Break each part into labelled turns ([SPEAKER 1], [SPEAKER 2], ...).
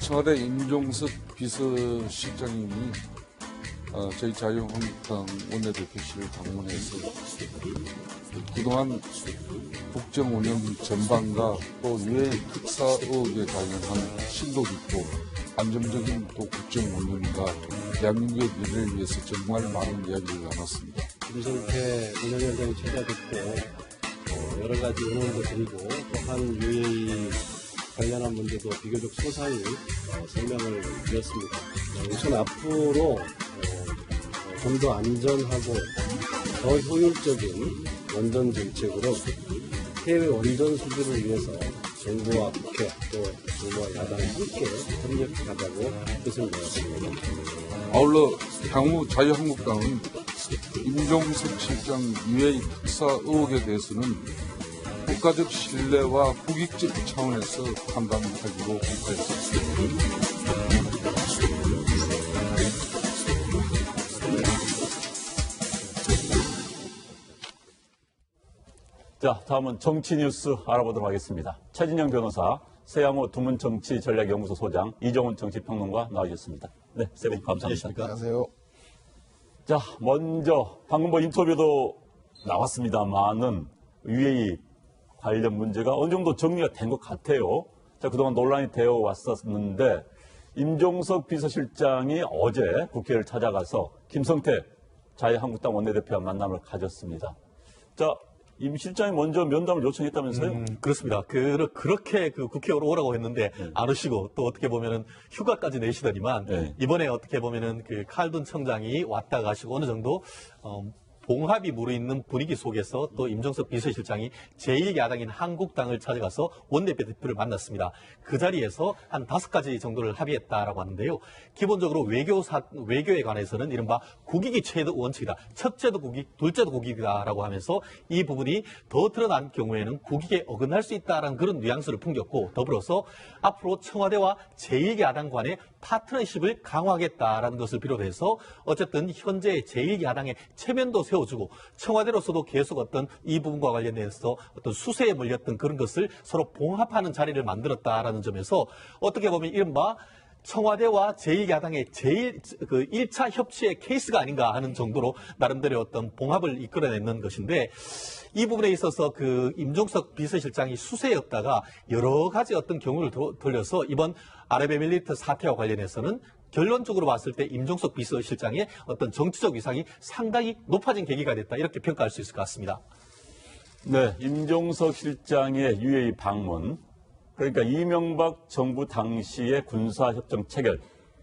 [SPEAKER 1] 청와대 임종석 비서실장님이 저희 자유한국당 원내대표실을 방문해서 그동안 국정 운영 전반과 또 유해 특사 의혹에 관련한 심도 깊고 안정적인 또 국정 운영과 대한민국의 미래를 위해서 정말 많은 이야기를 나눴습니다.
[SPEAKER 2] 김성태 운영위원장이 찾아뵙고 여러 가지 의논도 드리고 또한 유해 관련한 문제도 비교적 소상히 설명을 드렸습니다. 우선 앞으로 좀 더 안전하고 더 효율적인 원전 정책으로 해외 원전 수주를 위해서 정부와 국회 또 정부와 야당이 함께 협력하자고 뜻을 모았습니다.
[SPEAKER 1] 아울러 향후 자유한국당은 임종석 실장 유해 특사 의혹에 대해서는 국가적 신뢰와 국익적 차원에서 판단하기로 했습니다.
[SPEAKER 3] 자, 다음은 정치 뉴스 알아보도록 하겠습니다. 최진영 변호사, 세양호 두문정치전략연구소 소장, 이정훈 정치평론가 나와주셨습니다. 네, 세 분 감사합니다.
[SPEAKER 1] 안녕하세요.
[SPEAKER 3] 자, 먼저 방금 인터뷰도 나왔습니다만은 UAE 관련 문제가 어느 정도 정리가 된 것 같아요. 자, 그동안 논란이 되어 왔었는데 임종석 비서실장이 어제 국회를 찾아가서 김성태 자유한국당 원내대표와 만남을 가졌습니다. 자, 임 실장이 먼저 면담을 요청했다면서요?
[SPEAKER 4] 그렇습니다. 그렇게 국회로 오라고 했는데 안 오시고 또 어떻게 보면은 휴가까지 내시더니만 이번에 어떻게 보면은 칼든 청장이 왔다 가시고 어느 정도 봉합이 무르익는 분위기 속에서 또 임종석 비서실장이 제1야당인 한국당을 찾아가서 원내대표를 만났습니다. 그 자리에서 한 5가지 정도를 합의했다라고 하는데요. 기본적으로 외교에 관해서는 이른바 국익이 최대 원칙이다. 첫째도 국익, 둘째도 국익이다라고 하면서 이 부분이 더 드러난 경우에는 국익에 어긋날 수 있다라는 그런 뉘앙스를 풍겼고 더불어서 앞으로 청와대와 제1야당 간의 파트너십을 강화하겠다라는 것을 비롯해서 어쨌든 현재 제1야당의 체면도 세워주고 청와대로서도 계속 어떤 이 부분과 관련해서 어떤 수세에 몰렸던 그런 것을 서로 봉합하는 자리를 만들었다라는 점에서 어떻게 보면 이른바 청와대와 제1야당의 1차 협치의 케이스가 아닌가 하는 정도로 나름대로 어떤 봉합을 이끌어내는 것인데 이 부분에 있어서 임종석 비서실장이 수세였다가 여러 가지 어떤 경우를 돌려서 이번 아랍에미리트 사태와 관련해서는 결론적으로 봤을 때 임종석 비서실장의 어떤 정치적 위상이 상당히 높아진 계기가 됐다 이렇게 평가할 수 있을 것 같습니다.
[SPEAKER 3] 네, 임종석 실장의 UAE 방문, 그러니까 이명박 정부 당시의 군사협정 체결,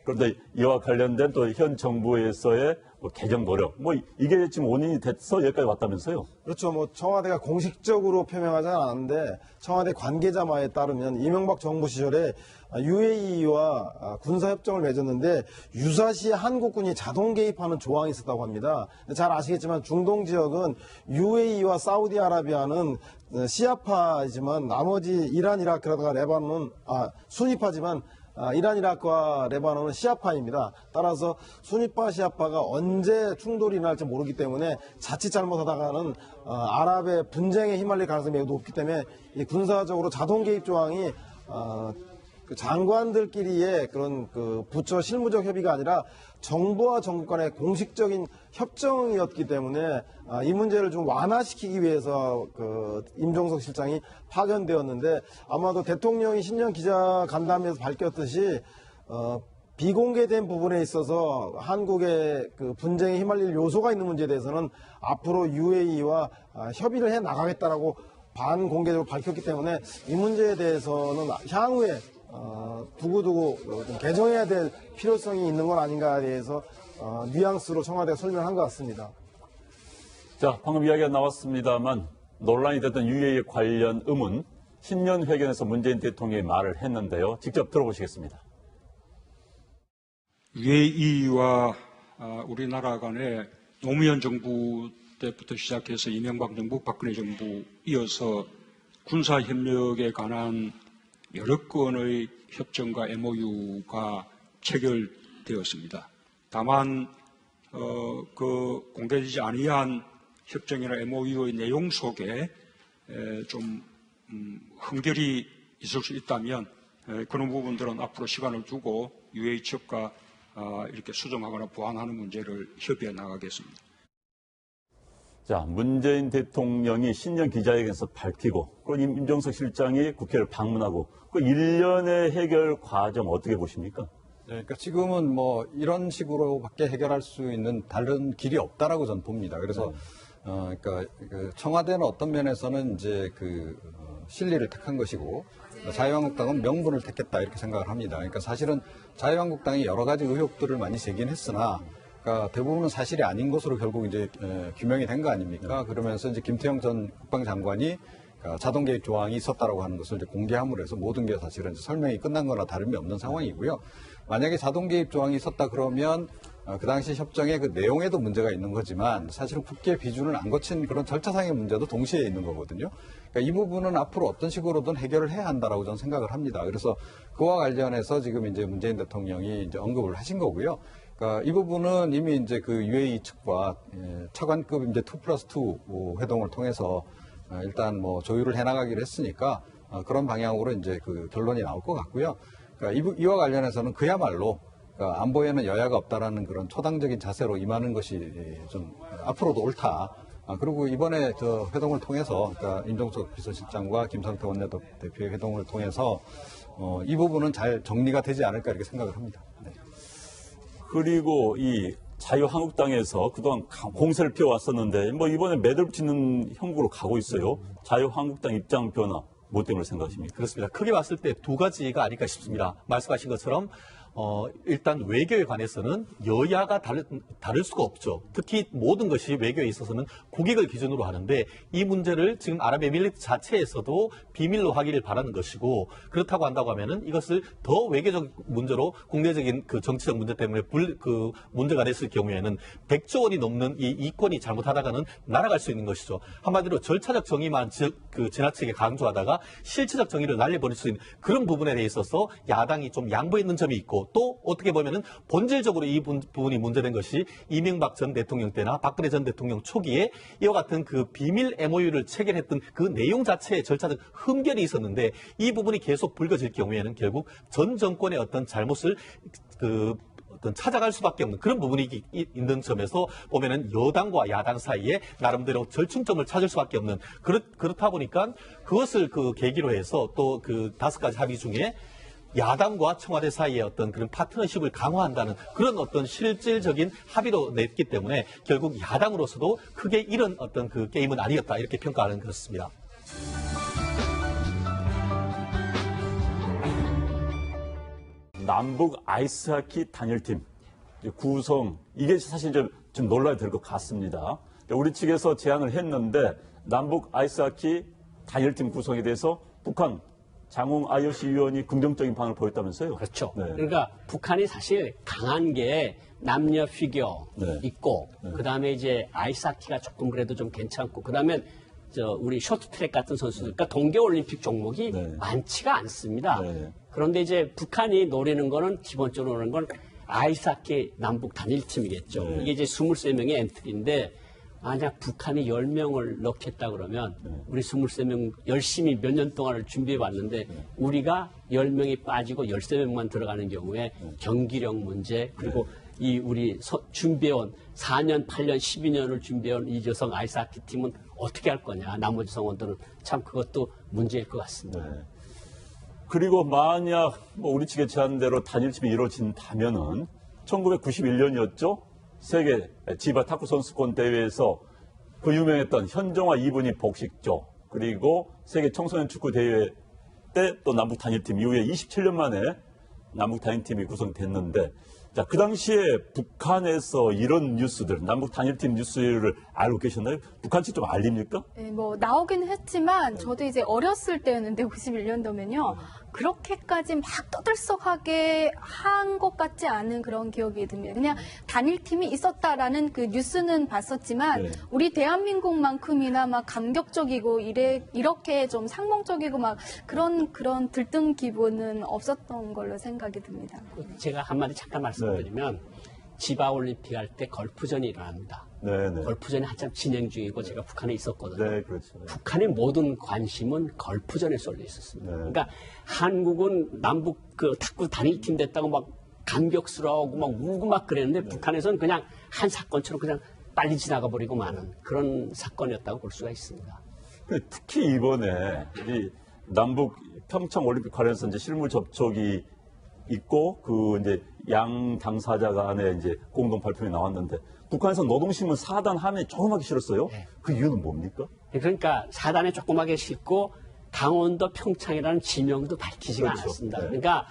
[SPEAKER 3] 그런데 이와 관련된 또 현 정부에서의 개정 노력, 이게 지금 원인이 돼서 여기까지 왔다면서요?
[SPEAKER 5] 그렇죠. 청와대가 공식적으로 표명하지는 않았는데 청와대 관계자 말에 따르면 이명박 정부 시절에 UAE와 군사협정을 맺었는데 유사시 한국군이 자동 개입하는 조항이 있었다고 합니다. 잘 아시겠지만 중동 지역은 UAE와 사우디아라비아는 시아파이지만 나머지 이란, 이라크라든가 레바논은 순위파지만 이란, 이라크와 레바논은 시아파입니다. 따라서 순위파, 시아파가 언제 충돌이 날지 모르기 때문에 자칫 잘못하다가는 아랍의 분쟁에 휘말릴 가능성이 매우 높기 때문에 이 군사적으로 자동 개입 조항이 장관들끼리의 그런 부처 실무적 협의가 아니라 정부와 정부 간의 공식적인 협정이었기 때문에 이 문제를 좀 완화시키기 위해서 임종석 실장이 파견되었는데 아마도 대통령이 신년 기자간담회에서 밝혔듯이 비공개된 부분에 있어서 한국의 분쟁에 휘말릴 요소가 있는 문제에 대해서는 앞으로 UAE와 협의를 해 나가겠다라고 반공개적으로 밝혔기 때문에 이 문제에 대해서는 향후에 두고두고 좀 개정해야 될 필요성이 있는 건 아닌가에 대해서 뉘앙스로 청와대가 설명한 것 같습니다.
[SPEAKER 3] 자, 방금 이야기가 나왔습니다만 논란이 됐던 UAE 관련 의문, 신년 회견에서 문재인 대통령이 말을 했는데요. 직접 들어보시겠습니다.
[SPEAKER 6] UAE와 우리나라 간의 노무현 정부 때부터 시작해서 이명박 정부, 박근혜 정부 이어서 군사협력에 관한 여러 건의 협정과 MOU가 체결되었습니다. 다만 공개되지 아니한 협정이나 MOU의 내용 속에 좀 흠결이 있을 수 있다면 그런 부분들은 앞으로 시간을 두고 UAE 측과 이렇게 수정하거나 보완하는 문제를 협의해 나가겠습니다.
[SPEAKER 3] 자, 문재인 대통령이 신년 기자회견에서 밝히고, 그리고 임종석 실장이 국회를 방문하고, 그 일련의 해결 과정 어떻게 보십니까?
[SPEAKER 7] 네, 그러니까 지금은 뭐 이런 식으로밖에 해결할 수 있는 다른 길이 없다라고 저는 봅니다. 그래서 그러니까 그 청와대는 어떤 면에서는 이제 실리를 택한 것이고 자유한국당은 명분을 택했다 이렇게 생각을 합니다. 그러니까 사실은 자유한국당이 여러 가지 의혹들을 많이 제기는 했으나 그러니까 대부분은 사실이 아닌 것으로 결국 이제 규명이 된 거 아닙니까? 그러면서 이제 김태형 전 국방장관이 자동 개입 조항이 있었다라고 하는 것을 이제 공개함으로 해서 모든 게 사실은 이제 설명이 끝난 거나 다름이 없는 상황이고요. 만약에 자동 개입 조항이 있었다 그러면 그 당시 협정의 그 내용에도 문제가 있는 거지만 사실은 국회 비준을 안 거친 그런 절차상의 문제도 동시에 있는 거거든요. 그러니까 이 부분은 앞으로 어떤 식으로든 해결을 해야 한다라고 저는 생각을 합니다. 그래서 그와 관련해서 지금 이제 문재인 대통령이 이제 언급을 하신 거고요. 그러니까 이 부분은 이미 이제 그 UAE 측과 차관급 이제 2+2 회동을 통해서 일단 뭐 조율을 해나가기로 했으니까 그런 방향으로 이제 그 결론이 나올 것 같고요. 그러니까 이와 관련해서는 그야말로 그러니까 안보에는 여야가 없다라는 그런 초당적인 자세로 임하는 것이 좀 앞으로도 옳다. 그리고 이번에 저 회동을 통해서 그러니까 임종석 비서실장과 김상태 원내대표의 회동을 통해서 이 부분은 잘 정리가 되지 않을까 이렇게 생각을 합니다. 네.
[SPEAKER 3] 그리고 이 자유한국당에서 그동안 공세를 피워왔었는데 뭐 이번에 매듭 짓는 형국으로 가고 있어요. 자유한국당 입장 변화 뭐 때문에 생각하십니까?
[SPEAKER 4] 그렇습니다. 크게 봤을 때 두 가지가 아닐까 싶습니다. 말씀하신 것처럼 일단 외교에 관해서는 여야가 다를 수가 없죠. 특히 모든 것이 외교에 있어서는 국익을 기준으로 하는데 이 문제를 지금 아랍에미리트 자체에서도 비밀로 하기를 바라는 것이고 그렇다고 한다고 하면은 이것을 더 외교적 문제로 국내적인 그 정치적 문제 때문에 문제가 됐을 경우에는 100조 원이 넘는 이 이권이 잘못하다가는 날아갈 수 있는 것이죠. 한마디로 절차적 정의만 지나치게 강조하다가 실체적 정의를 날려버릴 수 있는 그런 부분에 대해 있어서 야당이 좀 양보했는 점이 있고 또 어떻게 보면은 본질적으로 이 부분이 문제된 것이 이명박 전 대통령 때나 박근혜 전 대통령 초기에 이와 같은 그 비밀 MOU를 체결했던 그 내용 자체에 절차적 흠결이 있었는데 이 부분이 계속 불거질 경우에는 결국 전 정권의 어떤 잘못을 어떤 찾아갈 수밖에 없는 그런 부분이 있는 점에서 보면은 여당과 야당 사이에 나름대로 절충점을 찾을 수밖에 없는 그렇다 보니까 그것을 그 계기로 해서 또 그 5가지 합의 중에 야당과 청와대 사이의 어떤 그런 파트너십을 강화한다는 그런 어떤 실질적인 합의로 냈기 때문에 결국 야당으로서도 크게 이런 어떤 그 게임은 아니었다 이렇게 평가하는 그렇습니다.
[SPEAKER 3] 남북 아이스하키 단일팀 구성 이게 사실 좀 논란이 될 것 같습니다. 우리 측에서 제안을 했는데 남북 아이스하키 단일팀 구성에 대해서 북한 장웅 IOC 위원이 긍정적인 반응을 보였다면서요?
[SPEAKER 8] 그렇죠.
[SPEAKER 3] 네.
[SPEAKER 8] 그러니까 북한이 사실 강한 게 남녀 피겨
[SPEAKER 3] 네.
[SPEAKER 8] 있고 그다음에 이제 아이스하키가 조금 그래도 좀 괜찮고 그다음에 우리 쇼트트랙 같은 선수들 그러니까 동계올림픽 종목이
[SPEAKER 3] 네.
[SPEAKER 8] 많지가 않습니다.
[SPEAKER 3] 네.
[SPEAKER 8] 그런데 이제 북한이 노리는 거는 기본적으로 노리는 건 아이스하키 남북 단일팀이겠죠.
[SPEAKER 3] 네.
[SPEAKER 8] 이게 이제 23명의 엔트리인데 만약 북한이 10명을 넣겠다 그러면 우리 23명 열심히 몇 년 동안을 준비해 왔는데 우리가 10명이 빠지고 13명만 들어가는 경우에 경기력 문제 그리고 이 우리 준비해온 4년, 8년, 12년을 준비해온 이 여성 아이스하키 팀은 어떻게 할 거냐. 나머지 성원들은 참 그것도 문제일 것 같습니다.
[SPEAKER 3] 네. 그리고 만약 뭐 우리 측의 제안대로 단일팀이 이루어진다면은 1991년이었죠. 세계 지바 탁구 선수권 대회에서 그 유명했던 현정화 이분이 복식조 그리고 세계 청소년 축구 대회 때 또 남북 단일팀 이후에 27년 만에 남북 단일팀이 구성됐는데 자, 그 당시에 북한에서 이런 뉴스들, 남북 단일팀 뉴스를 알고 계셨나요? 북한 측 좀 알립니까?
[SPEAKER 9] 네, 뭐 나오긴 했지만 저도 이제 어렸을 때였는데 91년도면요. 그렇게까지 막 떠들썩하게 한 것 같지 않은 그런 기억이 듭니다. 그냥 단일팀이 있었다라는 그 뉴스는 봤었지만
[SPEAKER 3] 네.
[SPEAKER 9] 우리 대한민국만큼이나 막 감격적이고 이렇게 좀 상봉적이고 막 그런 들뜬 기분은 없었던 걸로 생각이 듭니다.
[SPEAKER 8] 제가 한마디 잠깐 말씀드리면 지바올림픽 할 때 걸프전이 일어납니다.
[SPEAKER 3] 네네.
[SPEAKER 8] 걸프전이 한참 진행 중이고 제가 북한에 있었거든요.
[SPEAKER 3] 네, 그렇죠.
[SPEAKER 8] 북한의 모든 관심은 걸프전에 쏠려 있었습니다.
[SPEAKER 3] 네.
[SPEAKER 8] 그러니까 한국은 남북 그 탁구 단일팀 됐다고 막 감격스러워하고 막 울고 막 그랬는데 북한에서는 그냥 한 사건처럼 그냥 빨리 지나가 버리고 마는 그런 사건이었다고 볼 수가 있습니다.
[SPEAKER 3] 특히 이번에 이 남북 평창 올림픽 관련해서 이제 실무 접촉이 있고 그 이제 양 당사자 간에 이제 공동 발표에 나왔는데 북한에서 노동신문 4단 화면이 조그맣게 실었어요.
[SPEAKER 8] 네.
[SPEAKER 3] 그 이유는 뭡니까?
[SPEAKER 8] 그러니까 사단에 조그맣게 싣고 강원도 평창이라는 지명도 밝히지가
[SPEAKER 3] 그렇죠.
[SPEAKER 8] 않았습니다.
[SPEAKER 3] 네.
[SPEAKER 8] 그러니까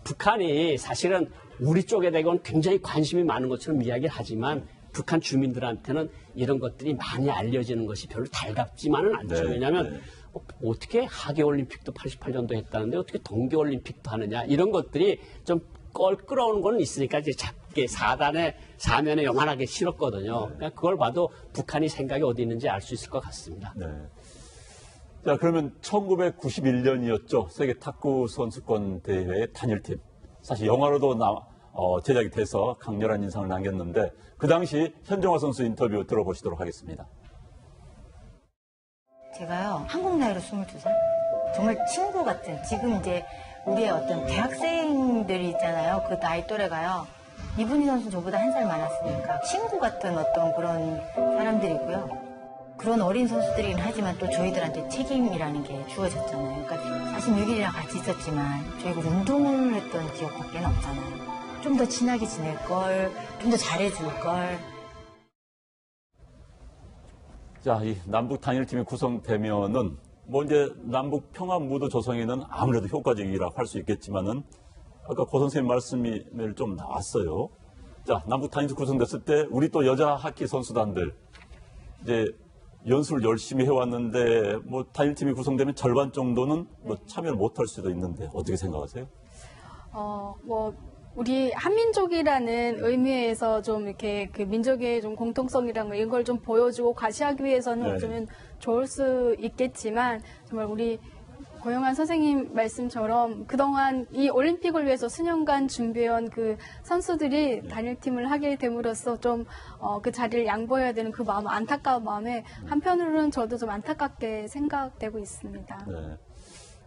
[SPEAKER 8] 북한이 사실은 우리 쪽에 대고는 굉장히 관심이 많은 것처럼 이야기를 하지만 북한 주민들한테는 이런 것들이 많이 알려지는 것이 별로 달갑지만은 않죠.
[SPEAKER 3] 네,
[SPEAKER 8] 왜냐하면
[SPEAKER 3] 네.
[SPEAKER 8] 어떻게 하계올림픽도 88년도 했다는데 어떻게 동계올림픽도 하느냐 이런 것들이 좀 끌어오는 건 있으니까 이제 작게 사면에 요만하게 실었거든요. 그러니까 그걸 봐도 북한이 생각이 어디 있는지 알 수 있을 것 같습니다.
[SPEAKER 3] 네. 자, 그러면 1991년이었죠. 세계 탁구 선수권 대회 단일팀. 사실 영화로도 제작이 돼서 강렬한 인상을 남겼는데 그 당시 현정화 선수 인터뷰 들어보시도록 하겠습니다.
[SPEAKER 10] 제가요, 한국 나이로 22살? 정말 친구 같은, 지금 이제 우리의 어떤 대학생들이 있잖아요. 그 나이 또래가요. 이분희 선수는 저보다 한 살 많았으니까 친구 같은 어떤 그런 사람들이고요. 그런 어린 선수들이긴 하지만 또 저희들한테 책임이라는 게 주어졌잖아요. 그러니까 46일이랑 같이 있었지만 저희가 운동을 했던 기억밖에 없잖아요. 좀 더 친하게 지낼 걸, 좀 더 잘해줄 걸.
[SPEAKER 3] 자, 이 남북 단일팀이 구성되면은 뭐 이제 남북 평화 무드 조성에는 아무래도 효과적이라고 할 수 있겠지만은 아까 고 선생님 말씀이 좀 나왔어요. 자, 남북 단일팀 구성됐을 때 우리 또 여자 하키 선수단들 이제 연습을 열심히 해왔는데 뭐 단일팀이 구성되면 절반 정도는 뭐 참여를 못할 수도 있는데 어떻게 생각하세요?
[SPEAKER 9] 우리 한민족이라는 의미에서 좀 이렇게 그 민족의 좀 공통성이라는 이런 걸 좀 보여주고 과시하기 위해서는
[SPEAKER 3] 네.
[SPEAKER 9] 어쩌면 좋을 수 있겠지만 정말 우리 고영한 선생님 말씀처럼 그동안 이 올림픽을 위해서 수년간 준비해온 그 선수들이 단일팀을 하게 됨으로써 좀 그 자리를 양보해야 되는 그 마음, 안타까운 마음에 한편으로는 저도 좀 안타깝게 생각되고 있습니다.
[SPEAKER 3] 네.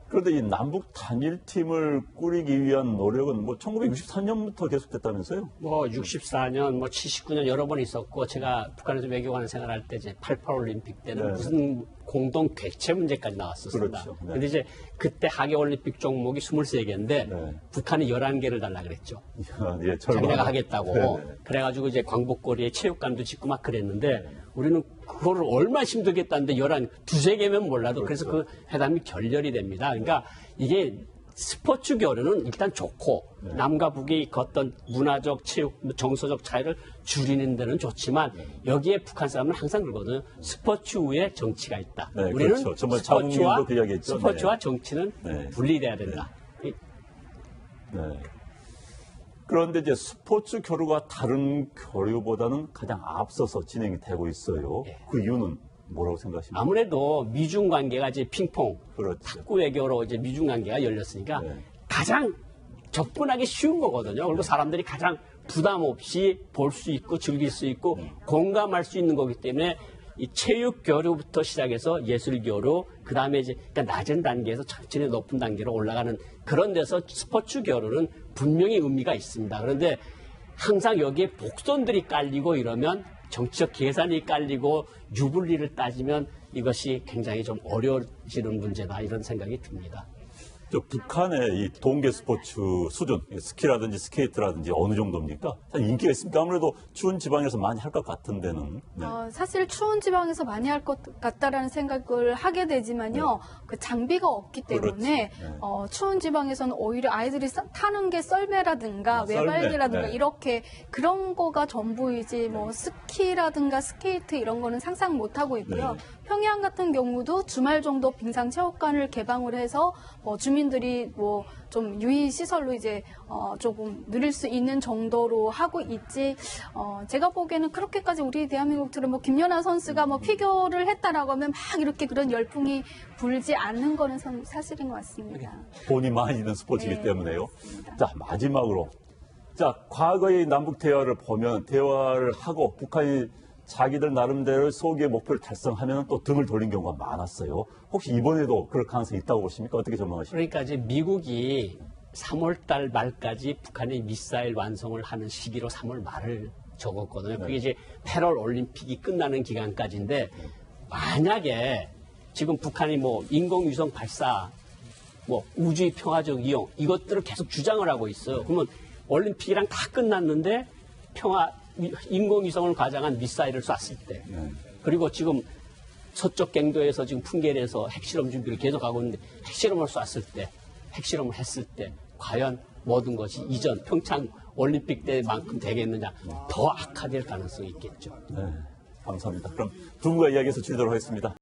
[SPEAKER 3] 그런데 이 남북 단일팀을 꾸리기 위한 노력은 뭐 1963년부터 계속됐다면서요?
[SPEAKER 8] 뭐 64년, 뭐 79년 여러 번 있었고 제가 북한에서 외교관 생활할 때 이제 88 올림픽 때는
[SPEAKER 3] 네.
[SPEAKER 8] 무슨 공동 객체 문제까지 나왔었습니다.
[SPEAKER 3] 그렇죠. 네.
[SPEAKER 8] 근데 이제 그때 하계 올림픽 종목이 23개인데
[SPEAKER 3] 네.
[SPEAKER 8] 북한이 11개를 달라 그랬죠.
[SPEAKER 3] 예,
[SPEAKER 8] 자기네가 하겠다고.
[SPEAKER 3] 네.
[SPEAKER 8] 그래가지고 이제 광복거리에 체육관도 짓고 막 그랬는데 우리는 그거를 얼마나 힘들겠다는데 2-3개면 몰라도 그래서 그 회담이 결렬이 됩니다. 그러니까 이게 스포츠 교류는 일단 좋고 남과 북이 그 어떤 문화적, 체육, 정서적 차이를 줄이는 데는 좋지만 여기에 북한 사람은 항상 그러거든요. 스포츠 후에 정치가 있다.
[SPEAKER 3] 네,
[SPEAKER 8] 우리는
[SPEAKER 3] 그렇죠. 정말 장훈님도 그 이야기했죠.
[SPEAKER 8] 스포츠와
[SPEAKER 3] 네.
[SPEAKER 8] 정치는
[SPEAKER 3] 네.
[SPEAKER 8] 분리돼야 된다.
[SPEAKER 3] 네. 그런데 이제 스포츠 교류가 다른 교류보다는 가장 앞서서 진행이 되고 있어요. 그 이유는 뭐라고 생각하십니까?
[SPEAKER 8] 아무래도 미중 관계가 이제 핑퐁,
[SPEAKER 3] 그렇죠.
[SPEAKER 8] 탁구 외교로 이제 미중 관계가 열렸으니까
[SPEAKER 3] 네.
[SPEAKER 8] 가장 접근하기 쉬운 거거든요. 그리고 사람들이 가장 부담 없이 볼 수 있고 즐길 수 있고 공감할 수 있는 거기 때문에 이 체육 교류부터 시작해서 예술 교류, 그 다음에 이제 그러니까 낮은 단계에서 천천히 높은 단계로 올라가는 그런 데서 스포츠 교류는 분명히 의미가 있습니다. 그런데 항상 여기에 복선들이 깔리고 이러면 정치적 계산이 깔리고 유불리를 따지면 이것이 굉장히 좀 어려워지는 문제다 이런 생각이 듭니다.
[SPEAKER 3] 저 북한의 이 동계 스포츠 수준, 스키라든지 스케이트라든지 어느 정도입니까? 사실 인기가 있습니까? 아무래도 추운 지방에서 많이 할 것 같은 데는. 네.
[SPEAKER 9] 사실 추운 지방에서 많이 할 것 같다라는 생각을 하게 되지만요. 그 장비가 없기 때문에 추운 지방에서는 오히려 아이들이 타는 게 썰매라든가
[SPEAKER 3] 썰매,
[SPEAKER 9] 외발기라든가
[SPEAKER 3] 네.
[SPEAKER 9] 이렇게 그런 거가 전부이지 뭐 스키라든가 스케이트 이런 거는 상상 못 하고 있고요. 평양 같은 경우도 주말 정도 빙상 체육관을 개방을 해서 주민들이 뭐 좀 유의 시설로 이제 조금 누릴 수 있는 정도로 하고 있지. 제가 보기에는 그렇게까지 우리 대한민국처럼 뭐 김연아 선수가 뭐 피겨를 했다라고 하면 막 이렇게 그런 열풍이 불지 않는 거는 사실인 것 같습니다.
[SPEAKER 3] 돈이 많이 드는 스포츠이기
[SPEAKER 9] 네,
[SPEAKER 3] 때문에요.
[SPEAKER 9] 그렇습니다.
[SPEAKER 3] 자, 마지막으로. 자, 과거의 남북 대화를 보면 대화를 하고 북한이 자기들 나름대로 소기의 목표를 달성하면 또 등을 돌린 경우가 많았어요. 혹시 이번에도 그럴 가능성이 있다고 보십니까? 어떻게 전망하십니까?
[SPEAKER 8] 그러니까 이제 미국이 3월 달 말까지 북한의 미사일 완성을 하는 시기로 3월 말을 적었거든요. 그게 이제 8월 올림픽이 끝나는 기간까지인데 만약에 지금 북한이 뭐 인공위성 발사, 뭐 우주의 평화적 이용 이것들을 계속 주장을 하고 있어요. 그러면 올림픽이랑 다 끝났는데 인공위성을 가장한 미사일을 쐈을 때, 그리고 지금 서쪽 갱도에서 지금 풍계리에서 핵실험 준비를 계속하고 있는데 핵실험을 쐈을 때, 핵실험을 했을 때 과연 모든 것이 이전 평창 올림픽 때만큼 되겠느냐, 더 악화될 가능성이 있겠죠.
[SPEAKER 3] 네, 감사합니다. 그럼 두 분과 이야기해서 줄이도록 하겠습니다.